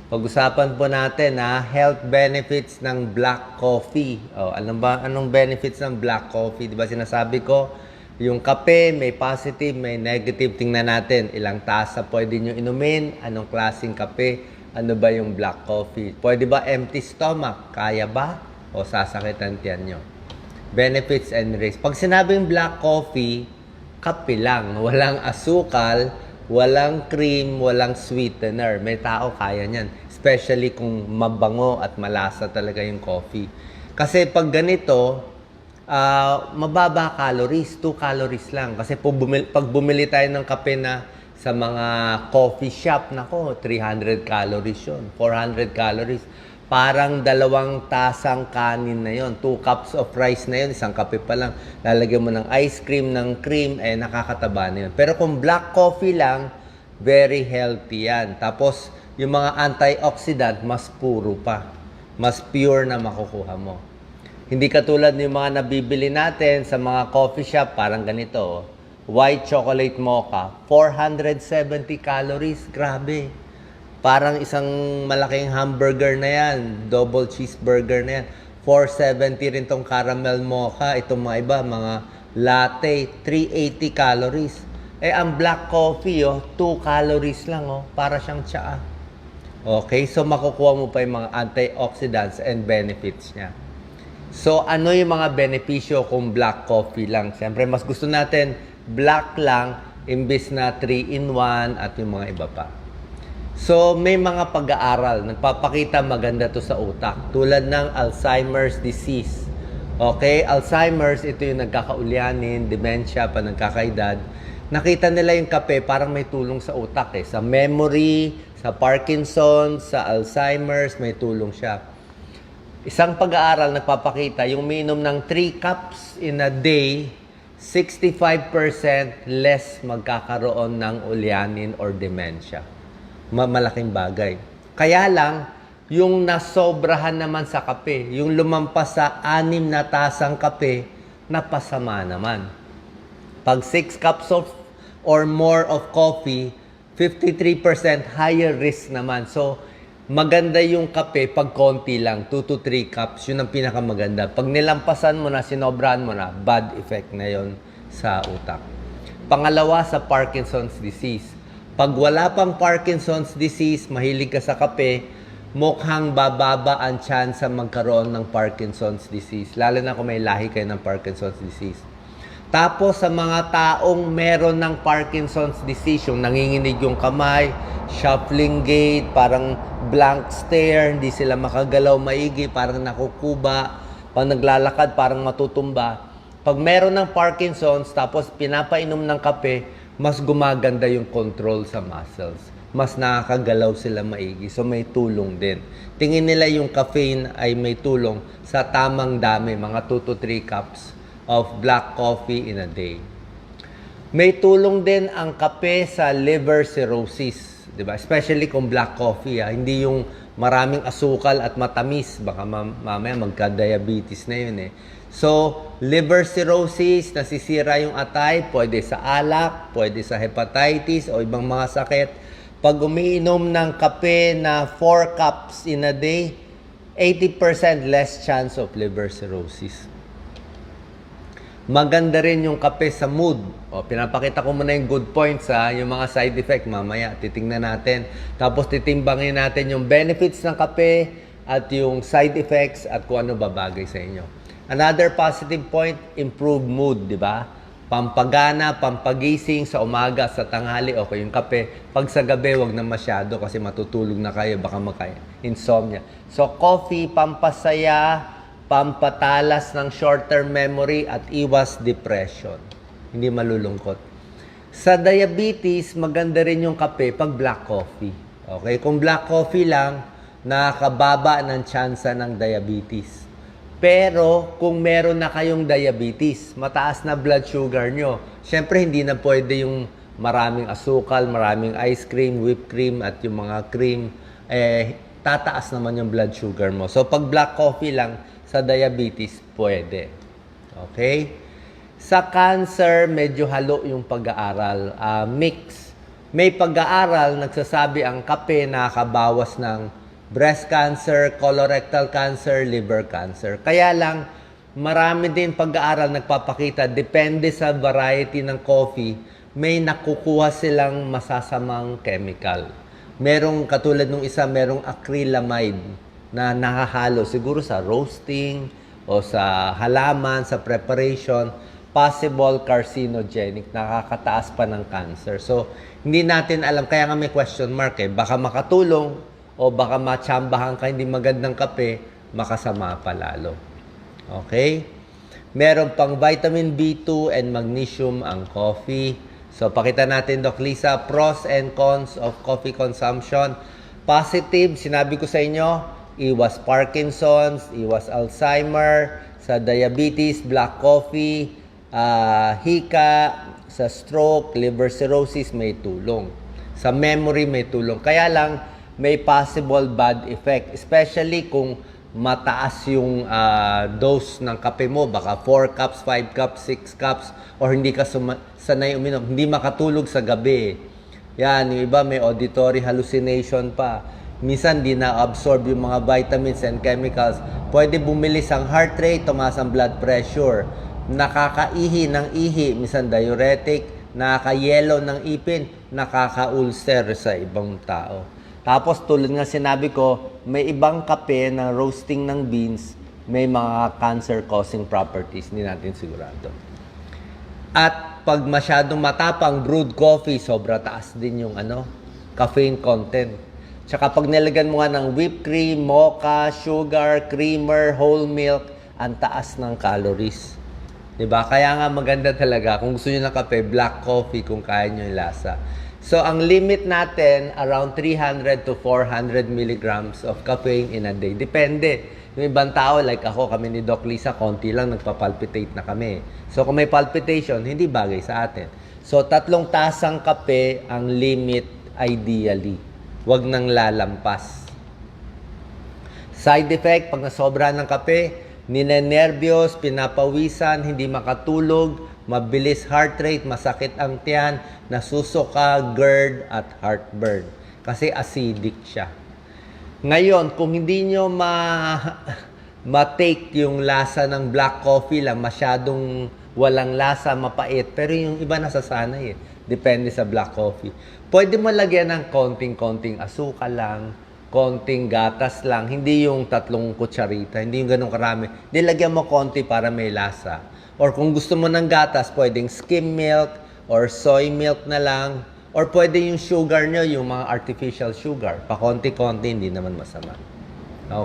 Pag-usapan po natin health benefits ng black coffee. Anong benefits ng black coffee? 'Di ba sinasabi ko, yung kape may positive, may negative. Tingnan natin ilang tasa pwede nyo inumin, anong klaseng kape, ano ba yung black coffee. Pwede ba empty stomach? Kaya ba? O sasakitan tiyan nyo? Benefits and risks. Pag sinabing black coffee, kape lang, walang asukal, walang cream, walang sweetener. May tao kaya niyan. Especially kung mabango at malasa talaga yung coffee. Kasi pag ganito, mababa calories. 2 calories lang. Kasi pag bumili tayo ng kape na sa mga coffee shop, nako, 300 calories yun. 400 calories. Parang 2 tasang kanin na yon, 2 cups of rice na yon, isang kape pa lang. Lalagyan mo ng ice cream, ng cream, nakakataba na yun. Pero kung black coffee lang, very healthy yan. Tapos, yung mga antioxidant, mas puro pa. Mas pure na makukuha mo. Hindi katulad ng mga nabibili natin sa mga coffee shop, parang ganito. White chocolate mocha, 470 calories. Grabe. Parang isang malaking hamburger na yan. Double cheeseburger na yan. 470 rin tong caramel mocha. Itong mga iba, mga latte, 380 calories. Ang black coffee, 2 calories lang, para siyang tsaa. Okay, so makukuha mo pa yung mga antioxidants and benefits niya. So, ano yung mga benepisyo kung black coffee lang? Siyempre, mas gusto natin black lang, imbis na 3-in-1 at yung mga iba pa. So, may mga pag-aaral. Nagpapakita maganda to sa utak. Tulad ng Alzheimer's disease. Okay? Alzheimer's, ito yung nagkakaulyanin, dementia, pa nagkakaedad. Nakita nila yung kape, parang may tulong sa utak. Sa memory, sa Parkinson's, sa Alzheimer's, may tulong siya. Isang pag-aaral nagpapakita, yung minum ng 3 cups in a day, 65% less magkakaroon ng ulyanin or dementia. Malaking bagay. Kaya lang, yung nasobrahan naman sa kape, yung lumampas sa 6 na tasang kape, napasama naman. Pag 6 cups of or more of coffee, 53% higher risk naman. So, maganda yung kape pag konti lang, 2 to 3 cups, yun ang pinakamaganda. Pag nilampasan mo na, sinobrahan mo na, bad effect na yon sa utak. Pangalawa, sa Parkinson's disease. Pag wala pang Parkinson's disease, mahilig ka sa kape, mukhang bababa ang chance sa magkaroon ng Parkinson's disease. Lalo na kung may lahi kayo ng Parkinson's disease. Tapos sa mga taong meron ng Parkinson's disease, yung nanginginig yung kamay, shuffling gait, parang blank stare, hindi sila makagalaw maigi, parang nakukuba, pag naglalakad parang matutumba. Pag meron ng Parkinson's, tapos pinapainom ng kape, mas gumaganda yung control sa muscles. Mas nakakagalaw sila maigi. So, may tulong din. Tingin nila yung caffeine ay may tulong sa tamang dami, mga 2 to 3 cups of black coffee in a day. May tulong din ang kape sa liver cirrhosis. Diba? Especially kung black coffee. Hindi yung maraming asukal at matamis. Baka mamaya magka-diabetes na yun . So, liver cirrhosis, nasisira yung atay, pwede sa alak, pwede sa hepatitis o ibang mga sakit. Pag umiinom ng kape na 4 cups in a day, 80% less chance of liver cirrhosis. Maganda rin yung kape sa mood. Pinapakita ko muna yung good points, yung mga side effect, mamaya titingnan natin. Tapos titimbangin natin yung benefits ng kape at yung side effects at kung ano babagay sa inyo. Another positive point, improved mood, di ba? Pampagana, pampagising sa umaga, sa tanghali, okay yung kape. Pag sa gabi, wag na masyado kasi matutulog na kayo, baka insomnia. So, coffee, pampasaya, pampatalas ng short-term memory at iwas depression. Hindi malulungkot. Sa diabetes, maganda rin yung kape pag black coffee. Okay? Kung black coffee lang, nakakababa ng tsansa ng diabetes. Pero, kung meron na kayong diabetes, mataas na blood sugar nyo, syempre hindi na pwede yung maraming asukal, maraming ice cream, whipped cream, at yung mga cream, tataas naman yung blood sugar mo. So, pag black coffee lang, sa diabetes, pwede. Okay? Sa cancer, medyo halo yung pag-aaral. Mix. May pag-aaral nagsasabi ang kape nakakabawas ng breast cancer, colorectal cancer, liver cancer. Kaya lang, marami din pag-aaral nagpapakita, depende sa variety ng coffee, may nakukuha silang masasamang chemical. Merong katulad nung isa, merong acrylamide na nakahalo siguro sa roasting o sa halaman, sa preparation, possible carcinogenic, nakakataas pa ng cancer. So, hindi natin alam, kaya nga may question mark baka makatulong o baka matsambahan ka hindi magandang kape, makasama pa lalo. Okay? Meron pang vitamin B2 and magnesium ang coffee. So, pakita natin, Doc Lisa, pros and cons of coffee consumption. Positive, sinabi ko sa inyo, iwas Parkinson's, iwas Alzheimer, sa diabetes, black coffee, hika, sa stroke, liver cirrhosis, may tulong. Sa memory, may tulong. Kaya lang, may possible bad effect. Especially kung mataas yung dose ng kape mo, baka 4 cups, 5 cups, 6 cups, or hindi ka sanay uminom, hindi makatulog sa gabi. Yan, yung iba may auditory hallucination pa. Minsan, di na-absorb yung mga vitamins and chemicals. Pwede bumilis ang heart rate, tumaas ang blood pressure. Nakakaihi ng ihi, minsan diuretic, nakaka-yellow ng ipin, nakaka-ulcer sa ibang tao. Tapos tulad nga sinabi ko, may ibang kape na roasting ng beans, may mga cancer-causing properties, hindi natin sigurado. At pag masyadong matapang brewed coffee, sobra taas din yung caffeine content. Tsaka pag nilagyan mo nga ng whipped cream, mocha, sugar, creamer, whole milk, ang taas ng calories. Diba? Kaya nga maganda talaga, kung gusto nyo ng kape, black coffee kung kaya nyo yung lasa. So, ang limit natin, around 300 to 400 milligrams of caffeine in a day. Depende. Yung ibang tao, like ako, kami ni Doc Lisa, konti lang, nagpa-palpitate na kami. So, kung may palpitation, hindi bagay sa atin. So, 3 tasang kape ang limit ideally. Huwag nang lalampas. Side effect, pag nasobra ng kape, ninenervyos, pinapawisan, hindi makatulog, mabilis heart rate, masakit ang tiyan, nasusuka, GERD, at heartburn. Kasi acidic siya. Ngayon, kung hindi nyo ma-take yung lasa ng black coffee lang, masyadong walang lasa, mapait, pero yung iba nasasanay Depende sa black coffee. Pwede mo lagyan ng konting-konting asukal lang, konting gatas lang, hindi yung 3 kutsarita, hindi yung ganun karami. Nilagyan mo konti para may lasa. Or kung gusto mo ng gatas, pwedeng skim milk or soy milk na lang. Or pwede yung sugar nyo, yung mga artificial sugar. Pa-konti-konti, hindi naman masama.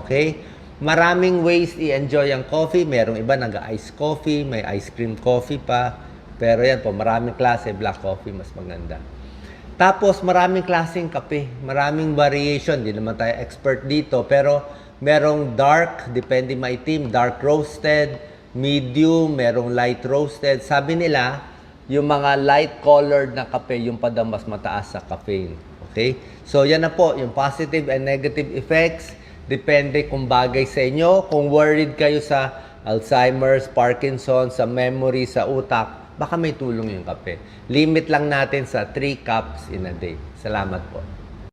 Okay? Maraming ways i-enjoy ang coffee. Merong iba nag-ice coffee, may ice cream coffee pa. Pero yan po, maraming klase, black coffee, mas maganda. Tapos, maraming klaseng kape. Maraming variation. Di naman tayo expert dito. Pero, merong dark, depende maitim, dark roasted, medium, merong light roasted. Sabi nila, yung mga light-colored na kape, yung padang mas mataas sa caffeine. Okay? So, yan na po, yung positive and negative effects. Depende kung bagay sa inyo. Kung worried kayo sa Alzheimer's, Parkinson's, sa memory, sa utak, baka may tulong yung kape. Limit lang natin sa 3 cups in a day. Salamat po.